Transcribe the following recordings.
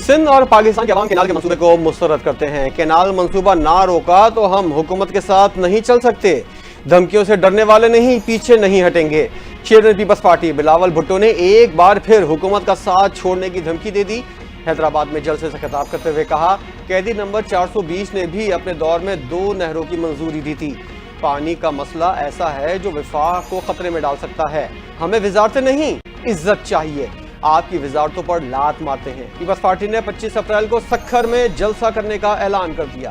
سندھ اور پاکستان کے عوام کینال کے منصوبے کو مسترد کرتے ہیں۔ کینال منصوبہ نہ روکا تو ہم حکومت کے ساتھ نہیں چل سکتے، دھمکیوں سے ڈرنے والے نہیں، پیچھے نہیں ہٹیں گے۔ چیئرمین پیپلز پارٹی بلاول بھٹو نے ایک بار پھر حکومت کا ساتھ چھوڑنے کی دھمکی دے دی۔ حیدرآباد میں جلسے سے خطاب کرتے ہوئے کہا، قیدی نمبر 420 نے بھی اپنے دور میں 2 نہروں کی منظوری دی تھی۔ پانی کا مسئلہ ایسا ہے جو وفاق کو خطرے میں ڈال سکتا ہے۔ ہمیں وزارتیں نہیں، عزت چاہیے۔ آپ کی وزارتوں پر لات مارتے ہیں۔ پیپلز پارٹی نے 25 اپریل کو سکھر میں جلسہ کرنے کا اعلان کر دیا۔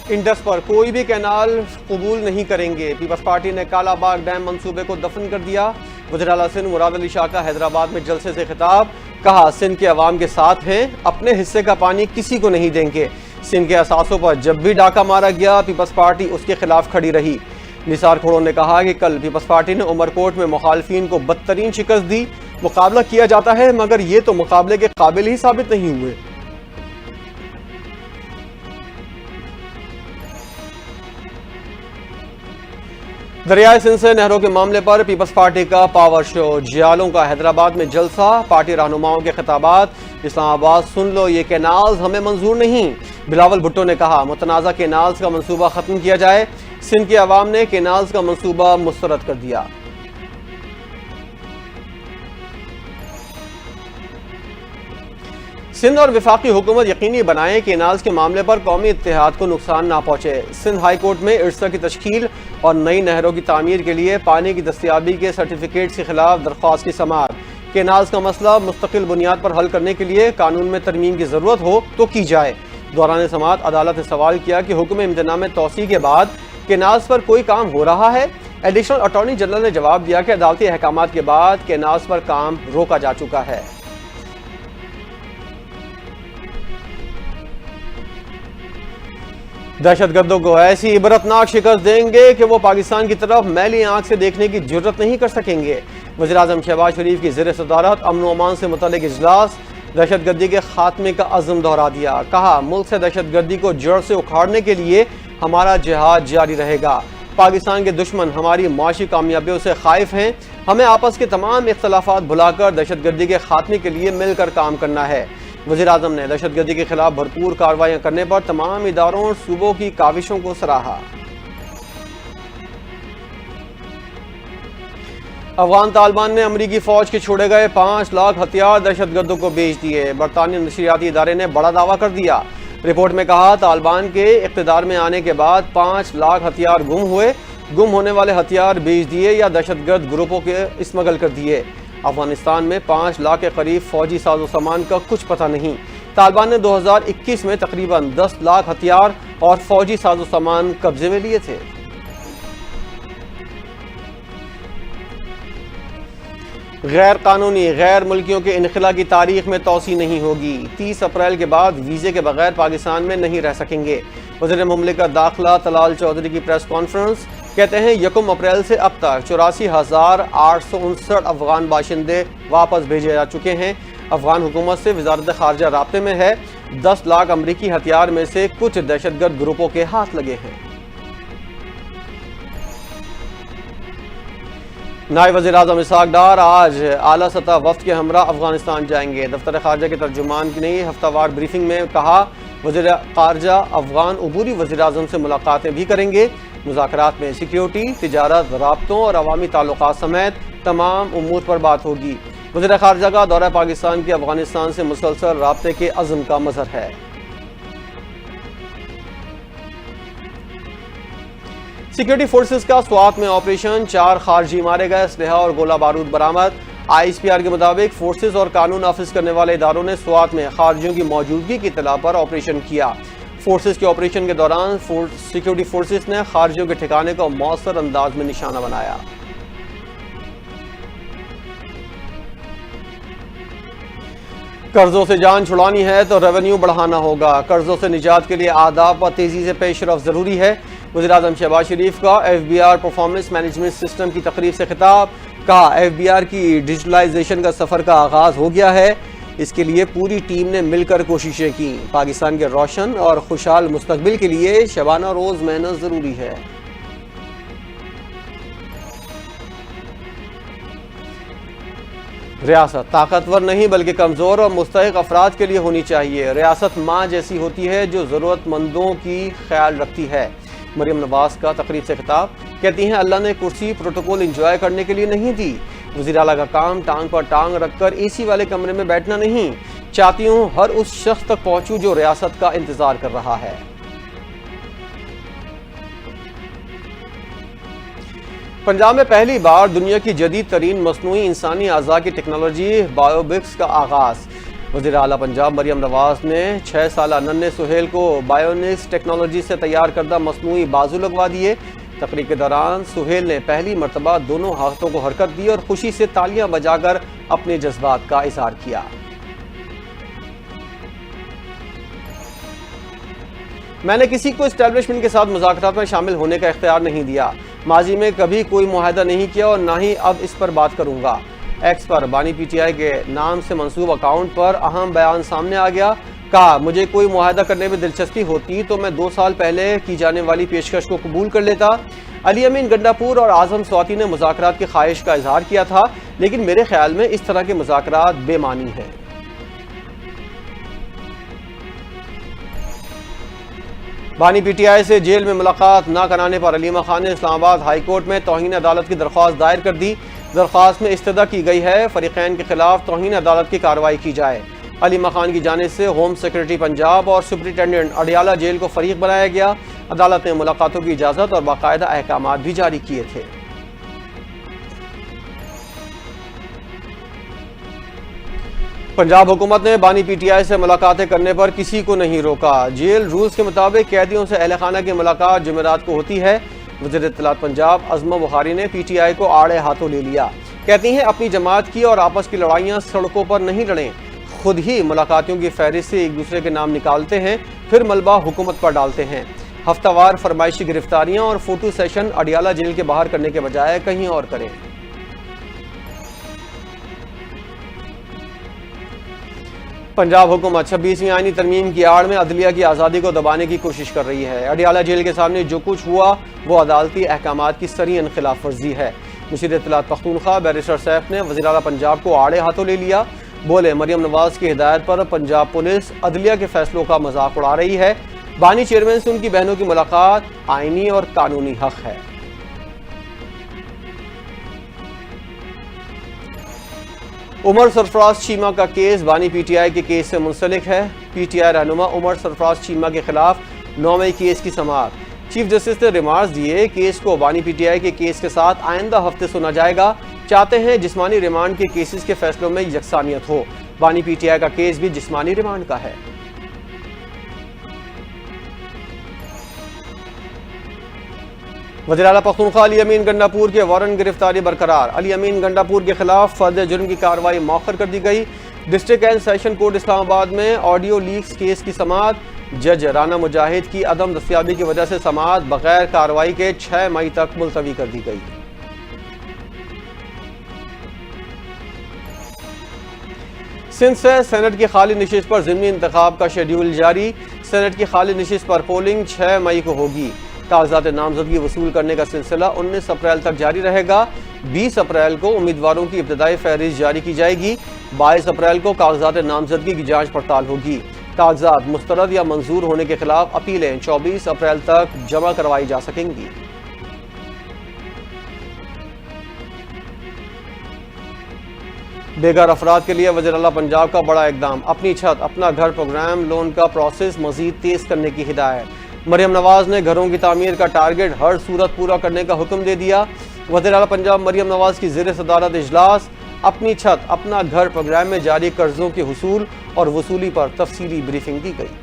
انڈس پر کوئی بھی کینال قبول نہیں کریں گے۔ پیپلز پارٹی نے کالا باغ ڈیم منصوبے کو دفن کر دیا۔ وزیر اعلیٰ سندھ مراد علی شاہ کا حیدرآباد میں جلسے سے خطاب، کہا سندھ کے عوام کے ساتھ ہیں، اپنے حصے کا پانی کسی کو نہیں دیں گے۔ سندھ کے اثاثوں پر جب بھی ڈاکہ مارا گیا، پیپلز پارٹی اس کے خلاف کھڑی رہی۔ نثار کھوڑوں نے کہا کہ کل پیپلز پارٹی نے عمرکوٹ میں مخالفین کو بدترین شکست دی۔ مقابلہ کیا جاتا ہے مگر یہ تو مقابلے کے قابل ہی ثابت نہیں ہوئے۔ دریائے سندھ سے نہروں کے معاملے پر پیپلز پارٹی کا پاور شو، جیالوں کا حیدرآباد میں جلسہ، پارٹی رہنماؤں کے خطابات، اسلام آباد سن لو یہ کینالز ہمیں منظور نہیں۔ بلاول بھٹو نے کہا متنازع کینالز کا منصوبہ ختم کیا جائے۔ سندھ کے عوام نے کینالز کا منصوبہ مسترد کر دیا۔ سندھ اور وفاقی حکومت یقینی بنائیں کہ کینالز کے معاملے پر قومی اتحاد کو نقصان نہ پہنچے۔ سندھ ہائی کورٹ میں ارسا کی تشکیل اور نئی نہروں کی تعمیر کے لیے پانی کی دستیابی کے سرٹیفکیٹس کے خلاف درخواست کی سماعت۔ کینالز کا مسئلہ مستقل بنیاد پر حل کرنے کے لیے قانون میں ترمیم کی ضرورت ہو تو کی جائے۔ دوران سماعت عدالت نے سوال کیا کہ حکم امتناع میں توسیع کے بعد کینالز پر کوئی کام ہو رہا ہے؟ ایڈیشنل اٹارنی جنرل نے جواب دیا کہ عدالتی احکامات کے بعد کینالز پر کام روکا جا چکا ہے۔ دہشت گردوں کو ایسی عبرتناک شکست دیں گے کہ وہ پاکستان کی طرف میلی آنکھ سے دیکھنے کی جرت نہیں کر سکیں گے۔ وزیر اعظم شہباز شریف کی زیر صدارت امن و امان سے متعلق اجلاس، دہشت گردی کے خاتمے کا عزم دہرا دیا۔ کہا ملک سے دہشت گردی کو جڑ سے اکھاڑنے کے لیے ہمارا جہاد جاری رہے گا۔ پاکستان کے دشمن ہماری معاشی کامیابیوں سے خائف ہیں۔ ہمیں آپس کے تمام اختلافات بھلا کر دہشت گردی کے خاتمے کے لیے مل کر کام کرنا ہے۔ وزیر اعظم نے دہشت گردی کے خلاف بھرپور کارروائیاں کرنے پر تمام اداروں اور صوبوں کی کاوشوں کو سراہا۔ افغان طالبان نے امریکی فوج کے چھوڑے گئے 5 لاکھ ہتھیار دہشت گردوں کو بیچ دیے۔ برطانوی نشریاتی ادارے نے بڑا دعویٰ کر دیا۔ رپورٹ میں کہا طالبان کے اقتدار میں آنے کے بعد 5 لاکھ ہتھیار گم ہوئے، گم ہونے والے ہتھیار بیچ دیے یا دہشت گرد گروپوں کے اسمگل کر دیے۔ افغانستان میں 5 لاکھ کے قریب فوجی ساز و سامان کا کچھ پتہ نہیں۔ طالبان نے 2021 میں تقریباً 10 لاکھ ہتھیار اور فوجی ساز و سامان قبضے میں لیے تھے۔ غیر قانونی غیر ملکیوں کے انخلا کی تاریخ میں توسیع نہیں ہوگی۔ 30 اپریل کے بعد ویزے کے بغیر پاکستان میں نہیں رہ سکیں گے۔ وزیر مملکت داخلہ طلال چودھری کی پریس کانفرنس، کہتے ہیں 1 اپریل سے اب تک 84,859 افغان باشندے واپس بھیجے جا چکے ہیں۔ افغان حکومت سے وزارت خارجہ رابطے میں ہے۔ 10 لاکھ امریکی ہتھیار میں سے کچھ دہشت گرد گروپوں کے ہاتھ لگے ہیں۔ نائب وزیر اعظم اسحاق ڈار آج اعلیٰ سطح وفد کے ہمراہ افغانستان جائیں گے۔ دفتر خارجہ کے ترجمان نے ہفتہ وار بریفنگ میں کہا وزیر خارجہ افغان عبوری وزیر اعظم سے ملاقاتیں بھی کریں گے۔ مذاکرات میں سیکیورٹی، تجارت، رابطوں اور عوامی تعلقات سمیت تمام امور پر بات ہوگی۔ وزیر خارجہ کا دورہ پاکستان کے افغانستان سے مسلسل رابطے کے عزم کا مظہر ہے۔ سیکیورٹی فورسز کا سوات میں آپریشن، 4 خارجی مارے گئے، اسلحہ اور گولہ بارود برآمد۔ ISPR کے مطابق فورسز اور قانون نافذ کرنے والے اداروں نے سوات میں خارجیوں کی موجودگی کی اطلاع پر آپریشن کیا۔ فورسز کے آپریشن کے دوران سیکیورٹی فورسز نے خارجیوں کے ٹھکانے کو مؤثر انداز میں نشانہ بنایا۔ قرضوں سے جان چھڑانی ہے تو ریونیو بڑھانا ہوگا۔ قرضوں سے نجات کے لیے آداب پر تیزی سے پیش رفت ضروری ہے۔ وزیر اعظم شہباز شریف کا FBR پرفارمنس مینجمنٹ سسٹم کی تقریب سے خطاب، کہا FBR کی ڈیجیٹلائزیشن کا سفر کا آغاز ہو گیا ہے، اس کے لیے پوری ٹیم نے مل کر کوششیں کی۔ پاکستان کے روشن اور خوشحال مستقبل کے لیے شبانہ روز محنت ضروری ہے۔ ریاست طاقتور نہیں بلکہ کمزور اور مستحق افراد کے لیے ہونی چاہیے۔ ریاست ماں جیسی ہوتی ہے جو ضرورت مندوں کی خیال رکھتی ہے۔ مریم نواز کا تقریب سے خطاب، کہتی ہیں اللہ نے کرسی پروٹوکول انجوائے کرنے کے لیے نہیں دی۔ وزیر اعلیٰ کا کام ٹانگ پر ٹانگ رکھ کر اے سی والے کمرے میں بیٹھنا نہیں، چاہتی ہوں ہر اس شخص تک پہنچوں جو ریاست کا انتظار کر رہا ہے۔ پنجاب میں پہلی بار دنیا کی جدید ترین مصنوعی انسانی اعضاء کی ٹیکنالوجی بائیوبکس کا آغاز۔ وزیر اعلیٰ پنجاب مریم نواز نے 6 سالہ ننھے سہیل کو بائیونکس ٹیکنالوجی سے تیار کردہ مصنوعی بازو لگوا دیے۔ تقریب کے دوران سہیل نے پہلی مرتبہ دونوں ہاتھوں کو حرکت دی اور خوشی سے تالیاں بجا کر اپنے جذبات کا اظہار کیا۔ میں نے کسی کو اسٹیبلشمنٹ کے ساتھ مذاکرات میں شامل ہونے کا اختیار نہیں دیا، ماضی میں کبھی کوئی معاہدہ نہیں کیا اور نہ ہی اب اس پر بات کروں گا۔ ایکس پر بانی پی ٹی آئی کے نام سے منسوب اکاؤنٹ پر اہم بیان سامنے آ گیا، کہا مجھے کوئی معاہدہ کرنے میں دلچسپی ہوتی تو میں 2 سال پہلے کی جانے والی پیشکش کو قبول کر لیتا۔ علی امین گنڈاپور اور اعظم سواتی نے مذاکرات کی خواہش کا اظہار کیا تھا، لیکن میرے خیال میں اس طرح کے مذاکرات بے معنی ہیں۔ بانی پی ٹی آئی سے جیل میں ملاقات نہ کرانے پر علیمہ خان نے اسلام آباد ہائی کورٹ میں توہین عدالت کی درخواست دائر کر دی۔ درخواست میں استدعا کی گئی ہے فریقین کے خلاف توہین عدالت کی کارروائی کی جائے۔ علیمہ خان کی جانب سے ہوم سیکرٹری پنجاب اور سپرنٹینڈنٹ اڈیالہ جیل کو فریق بنایا گیا۔ عدالت نے ملاقاتوں کی اجازت اور باقاعدہ احکامات بھی جاری کیے تھے۔ پنجاب حکومت نے بانی پی ٹی آئی سے ملاقاتیں کرنے پر کسی کو نہیں روکا۔ جیل رولز کے مطابق قیدیوں سے اہل خانہ کی ملاقات جمعرات کو ہوتی ہے۔ وزیر اطلاعات پنجاب عظمہ بخاری نے پی ٹی آئی کو آڑے ہاتھوں لے لیا، کہتی ہیں اپنی جماعت کی اور آپس کی لڑائیاں سڑکوں پر نہیں لڑیں، خود ہی ملاقاتیوں کی فہرست سے ایک دوسرے کے نام نکالتے ہیں پھر ملبہ حکومت پر ڈالتے ہیں۔ ہفتہ وار فرمائشی گرفتاریاں اور فوٹو سیشن اڈیالہ جیل کے باہر کرنے کے بجائے کہیں اور کریں۔ پنجاب حکومت 26ویں آئینی ترمیم کی آڑ میں عدلیہ کی آزادی کو دبانے کی کوشش کر رہی ہے۔ اڈیالہ جیل کے سامنے جو کچھ ہوا وہ عدالتی احکامات کی سرین خلاف ورزی ہے۔ مشیر اطلاعات پختونخوا بیرسٹر سیف نے وزیر اعلیٰ پنجاب کو آڑے ہاتھوں لے لیا، بولے مریم نواز کی ہدایت پر پنجاب پولیس عدلیہ کے فیصلوں کا مذاق اڑا رہی ہے، بانی چیئرمین سے ان کی بہنوں کی ملاقات آئینی اور قانونی حق ہے۔ عمر سرفراز چیمہ کا کیس بانی پی ٹی آئی کے کیس سے منسلک ہے۔ پی ٹی آئی رہنما عمر سرفراز چیمہ کے خلاف 9 مئی کیس کی سماعت۔ چیف جسٹس نے ریمارکس دیے، کیس کو بانی پی ٹی آئی کے کیس کے ساتھ آئندہ ہفتے سنا جائے گا، چاہتے ہیں جسمانی ریمانڈ کے کیسز کے فیصلوں میں یکسانیت ہو۔ بانی پی ٹی آئی کا کیس بھی جسمانی ریمانڈ کا ہے۔ وزیر اعلیٰ پختونخوا علی امین گنڈاپور کے وارنٹ گرفتاری برقرار۔ علی امین گنڈاپور کے خلاف فرد جرم کی کارروائی مؤخر کر دی گئی۔ ڈسٹرکٹ اینڈ سیشن کورٹ اسلام آباد میں آڈیو لیکس کیس کی سماعت۔ جج رانا مجاہد کی عدم دستیابی کی وجہ سے سماعت بغیر کارروائی کے 6 مئی تک ملتوی کر دی گئی۔ سندھ سے سینٹ کی خالی نشست پر ضمنی انتخاب کا شیڈیول جاری۔ سینٹ کی خالی نشست پر پولنگ 6 مئی کو ہوگی۔ کاغذات نامزدگی وصول کرنے کا سلسلہ 19 اپریل تک جاری رہے گا۔ 20 اپریل کو امیدواروں کی ابتدائی فہرست جاری کی جائے گی۔ 22 اپریل کو کاغذات نامزدگی کی جانچ پڑتال ہوگی۔ کاغذات مسترد یا منظور ہونے کے خلاف اپیلیں 24 اپریل تک جمع کروائی جا سکیں گی۔ بے گھر افراد کے لیے وزیر اعلیٰ پنجاب کا بڑا اقدام، اپنی چھت اپنا گھر پروگرام لون کا پروسیس مزید تیز کرنے کی ہدایت۔ مریم نواز نے گھروں کی تعمیر کا ٹارگٹ ہر صورت پورا کرنے کا حکم دے دیا۔ وزیر اعلیٰ پنجاب مریم نواز کی زیر صدارت اجلاس اپنی چھت اپنا گھر پروگرام میں جاری قرضوں کے حصول اور وصولی پر تفصیلی بریفنگ دی گئی۔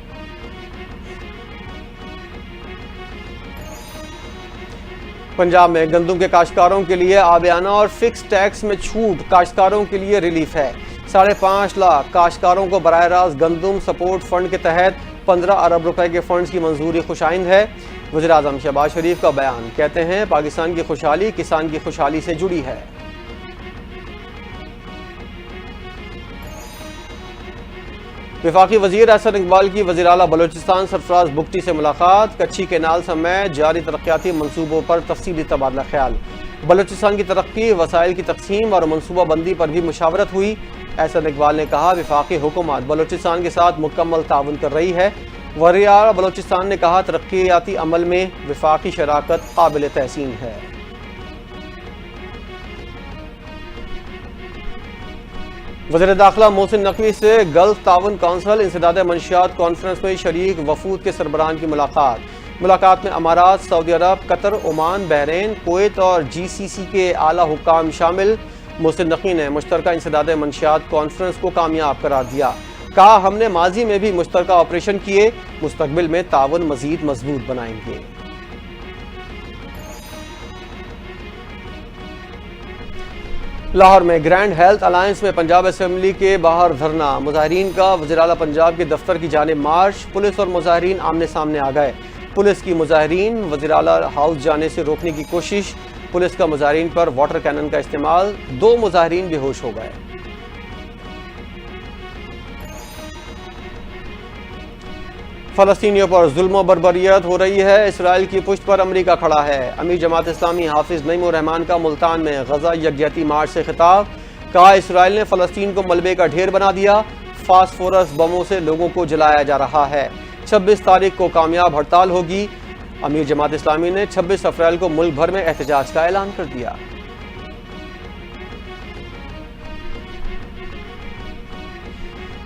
پنجاب میں گندم کے کاشتکاروں کے لیے آبیانہ اور فکس ٹیکس میں چھوٹ، کاشتکاروں کے لیے ریلیف ہے۔ 5.5 لاکھ کاشتکاروں کو براہ راست گندم سپورٹ فنڈ کے تحت 15 ارب روپے کے فنڈز کی منظوری خوشائند ہے۔ وزیر اعظم شہباز شریف کا بیان، کہتے ہیں پاکستان کی خوشحالی کسان کی خوشحالی سے جڑی ہے۔ وفاقی وزیر احسن اقبال کی وزیر اعلیٰ بلوچستان سرفراز بگٹی سے ملاقات، کچھی کینال سمیت جاری ترقیاتی منصوبوں پر تفصیلی تبادلہ خیال۔ بلوچستان کی ترقی، وسائل کی تقسیم اور منصوبہ بندی پر بھی مشاورت ہوئی۔ احسن اقبال نے کہا وفاقی حکومت بلوچستان کے ساتھ مکمل تعاون کر رہی ہے۔ وزیر بلوچستان نے کہا ترقیاتی عمل میں وفاقی شراکت قابل تحسین ہے۔ وزیر داخلہ محسن نقوی سے گلف تعاون کونسل انسداد منشیات کانفرنس میں شریک وفود کے سربراہان کی ملاقات میں امارات، سعودی عرب، قطر، عمان، بحرین، کویت اور GCC کے اعلیٰ حکام شامل۔ محسن نقوی نے مشترکہ انسداد منشیات کانفرنس کو کامیاب قرار دیا۔ کہا ہم نے ماضی میں بھی مشترکہ آپریشن کیے، مستقبل میں تعاون مزید مضبوط بنائیں گے۔ لاہور میں گرینڈ ہیلتھ الائنس میں پنجاب اسمبلی کے باہر دھرنا، مظاہرین کا وزیر اعلیٰ پنجاب کے دفتر کی جانب مارچ، پولیس اور مظاہرین آمنے سامنے آ گئے۔ پولیس کی مظاہرین وزیر اعلیٰ ہاؤس جانے سے روکنے کی کوشش، پولیس کا مظاہرین پر واٹر کینن کا استعمال، 2 مظاہرین بے ہوش ہو گئے۔ فلسطینیوں پر ظلم و بربریت ہو رہی ہے، اسرائیل کی پشت پر امریکہ کھڑا ہے۔ امیر جماعت اسلامی حافظ نعیم الرحمان کا ملتان میں غزہ یکجہتی مارچ سے خطاب، کہا اسرائیل نے فلسطین کو ملبے کا ڈھیر بنا دیا، فاسفورس بموں سے لوگوں کو جلایا جا رہا ہے۔ 26 تاریخ کو کامیاب ہڑتال ہوگی۔ امیر جماعت اسلامی نے 26 اپریل کو ملک بھر میں احتجاج کا اعلان کر دیا۔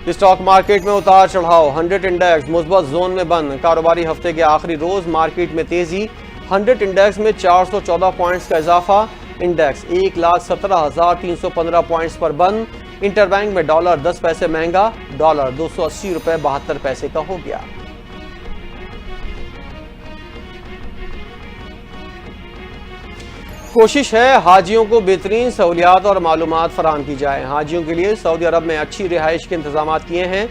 اسٹاک مارکیٹ میں اتار چڑھاؤ، 100 انڈیکس مثبت زون میں بند، کاروباری ہفتے کے آخری روز مارکیٹ میں تیزی، 100 انڈیکس میں 414 پوائنٹس کا اضافہ، انڈیکس 1,17,315 پوائنٹس پر بند، انٹر بینک میں ڈالر 10 پیسے مہنگا، ڈالر 280 روپے 72 پیسے کا ہو گیا۔ کوشش ہے حاجیوں کو بہترین سہولیات اور معلومات فراہم کی جائے۔ حاجیوں کے لیے سعودی عرب میں اچھی رہائش کے انتظامات کیے ہیں۔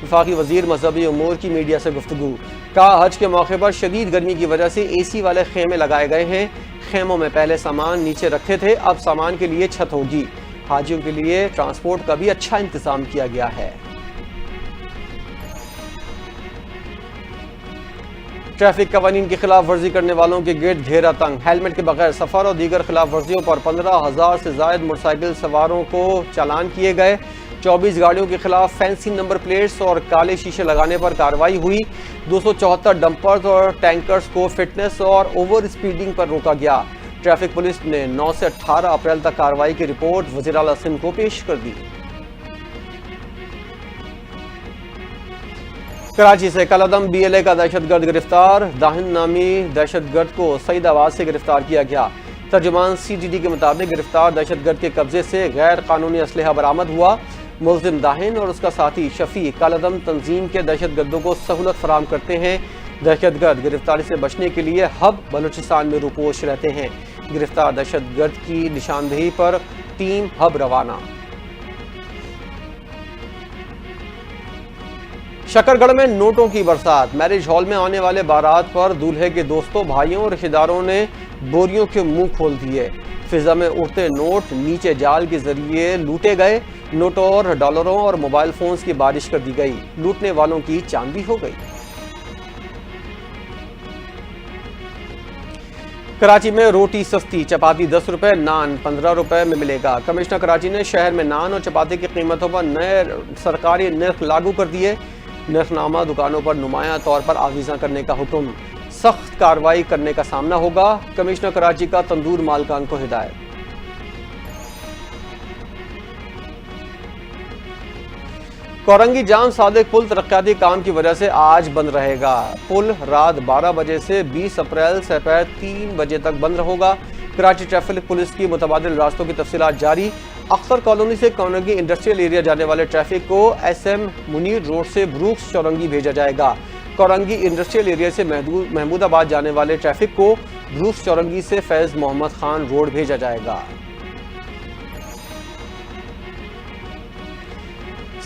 وفاقی وزیر مذہبی امور کی میڈیا سے گفتگو، کہا حج کے موقع پر شدید گرمی کی وجہ سے AC والے خیمے لگائے گئے ہیں، خیموں میں پہلے سامان نیچے رکھتے تھے، اب سامان کے لیے چھت ہوگی۔ حاجیوں کے لیے ٹرانسپورٹ کا بھی اچھا انتظام کیا گیا ہے۔ ٹریفک قوانین کی خلاف ورزی کرنے والوں کے گرد گھیرا تنگ، ہیلمٹ کے بغیر سفر اور دیگر خلاف ورزیوں پر 15,000 سے زائد موٹر سائیکل سواروں کو چالان کیے گئے۔ 24 گاڑیوں کے خلاف فینسی نمبر پلیٹس اور کالے شیشے لگانے پر کارروائی ہوئی۔ 274 ڈمپرز اور ٹینکرز کو فٹنس اور اوور اسپیڈنگ پر روکا گیا۔ ٹریفک پولیس نے 9 سے 18 اپریل تک کارروائی کی رپورٹ وزیر اعلیٰ سندھ کو پیش کر دی۔ کراچی سے کالعدم BLA کا دہشت گرد گرفتار، داہن نامی دہشت گرد کو سعید آباد سے گرفتار کیا گیا۔ ترجمان CTD کے مطابق گرفتار دہشت گرد کے قبضے سے غیر قانونی اسلحہ برآمد ہوا۔ ملزم داہن اور اس کا ساتھی شفیق کالعدم تنظیم کے دہشت گردوں کو سہولت فراہم کرتے ہیں۔ دہشت گرد گرفتاری سے بچنے کے لیے ہب بلوچستان میں روپوش رہتے ہیں۔ گرفتار دہشت گرد کی نشاندہی پر ٹیم ہب روانہ۔ شکر گڑھ میں نوٹوں کی برسات، میرج ہال میں آنے والے بارات پر دولہے کے دوستوں، بھائیوں اور رشتہ داروں نے بوریوں کے منہ کھول دیے۔ فضا میں اڑتے نوٹ نیچے جال کے ذریعے لوٹے گئے۔ نوٹوں اور ڈالروں اور موبائل فونز کی بارش کر دی گئی، لوٹنے والوں کی چاندی ہو گئی۔ کراچی میں روٹی سستی، چپاتی 10 روپے، نان 15 روپے میں ملے گا۔ کمشنر کراچی نے شہر میں نان اور چپاتی کی قیمتوں پر نئے سرکاری نرخ لاگو کر دیے۔ نرخ نامہ دکانوں پر نمایاں طور پر آویزاں کرنے کا حکم، سخت کارروائی کرنے کا سامنا ہوگا۔ کمشنر کراچی کا تندور مالکان کو ہدایت۔ کورنگی جام صادق پل ترقیاتی کام کی وجہ سے آج بند رہے گا۔ پل رات 12 بجے سے 20 اپریل سپہر 3 بجے تک بند ہوگا۔ کراچی ٹریفک پولیس کی متبادل راستوں کی تفصیلات جاری۔ اختر کالونی سے کورنگی انڈسٹریل ایریا جانے والے ٹریفک کو SM منیر روڈ سے بروکس چورنگی بھیجا جائے گا۔ کورنگی انڈسٹریل ایریا سے محمود آباد جانے والے ٹریفک کو بروکس چورنگی سے فیض محمد خان روڈ بھیجا جائے گا۔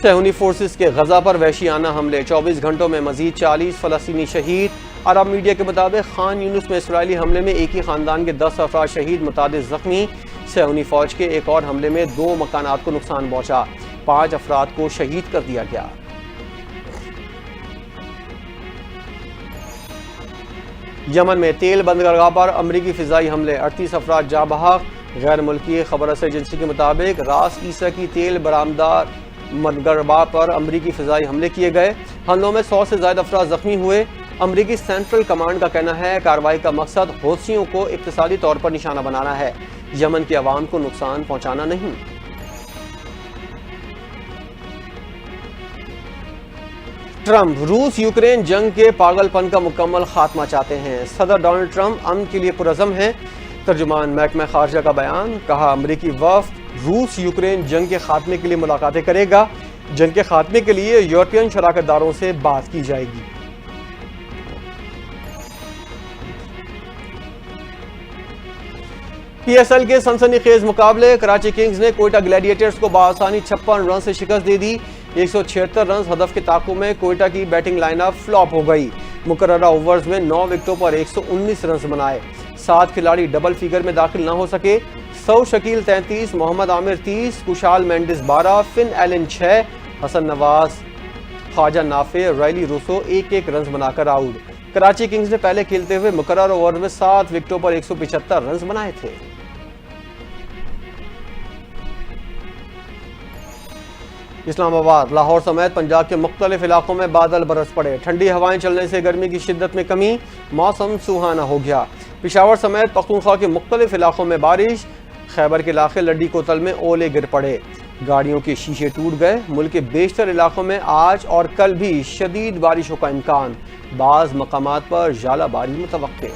صہیونی فورسز کے غزہ پر وحشیانہ حملے، 24 گھنٹوں میں مزید 40 فلسطینی شہید۔ عرب میڈیا کے مطابق خان یونس میں اسرائیلی حملے میں ایک ہی خاندان کے 10 افراد شہید، متعدد زخمی۔ صہیونی فوج کے ایک اور حملے میں 2 مکانات کو نقصان پہنچا، 5 افراد کو شہید کر دیا گیا۔ یمن میں تیل بندرگاہ پر امریکی فضائی حملے، 38 افراد جاں بحق۔ غیر ملکی خبر رساں ایجنسی کے مطابق راس عیسیٰ کی تیل برآمدہ بندرگاہ پر امریکی فضائی حملے کیے گئے۔ حملوں میں 100 سے زائد افراد زخمی ہوئے۔ امریکی سینٹرل کمانڈ کا کہنا ہے کارروائی کا مقصد حوثیوں کو اقتصادی طور پر نشانہ بنانا ہے، یمن کے عوام کو نقصان پہنچانا نہیں۔ ٹرمپ روس یوکرین جنگ کے پاگل پن کا مکمل خاتمہ چاہتے ہیں۔ صدر ڈونلڈ ٹرمپ امن کے لیے پرعزم ہیں۔ ترجمان محکمہ خارجہ کا بیان، کہا امریکی وفد روس یوکرین جنگ کے خاتمے کے لیے ملاقاتیں کرے گا۔ جنگ کے خاتمے کے لیے یورپین شراکت داروں سے بات کی جائے گی۔ پی ایس ایل کے سنسنی خیز مقابلے، کراچی کنگز نے کوئٹہ گلیڈیٹرز کو بآسانی 56 رن سے شکست دے دی۔ 176 رنز ہدف کے تعاقب میں کوئٹہ کی بیٹنگ لائن اپ فلاپ ہو گئی۔ مقررہ اوورز میں 9 وکٹوں پر 119 رنز بنائے۔ 7 کھلاڑی ڈبل فیگر میں داخل نہ ہو سکے۔ سعود شکیل 33، محمد عامر 30، کشال Mundus 12، Finn Allen 6، Hasan Nawaz, خواجہ نافع، ریلی روسو 1-1 رنز بنا کر آؤٹ۔ کراچی کنگز نے پہلے کھیلتے ہوئے مقررہ اوور میں 7 وکٹوں پر 175 رنز بنائے تھے۔ اسلام آباد، لاہور سمیت پنجاب کے مختلف علاقوں میں بادل برس پڑے۔ ٹھنڈی ہوائیں چلنے سے گرمی کی شدت میں کمی، موسم سہانا ہو گیا۔ پشاور سمیت پختونخوا کے مختلف علاقوں میں بارش، خیبر کے علاقے لڈی کوتل میں اولے گر پڑے، گاڑیوں کے شیشے ٹوٹ گئے۔ ملک کے بیشتر علاقوں میں آج اور کل بھی شدید بارشوں کا امکان، بعض مقامات پر ژالہ باری متوقع۔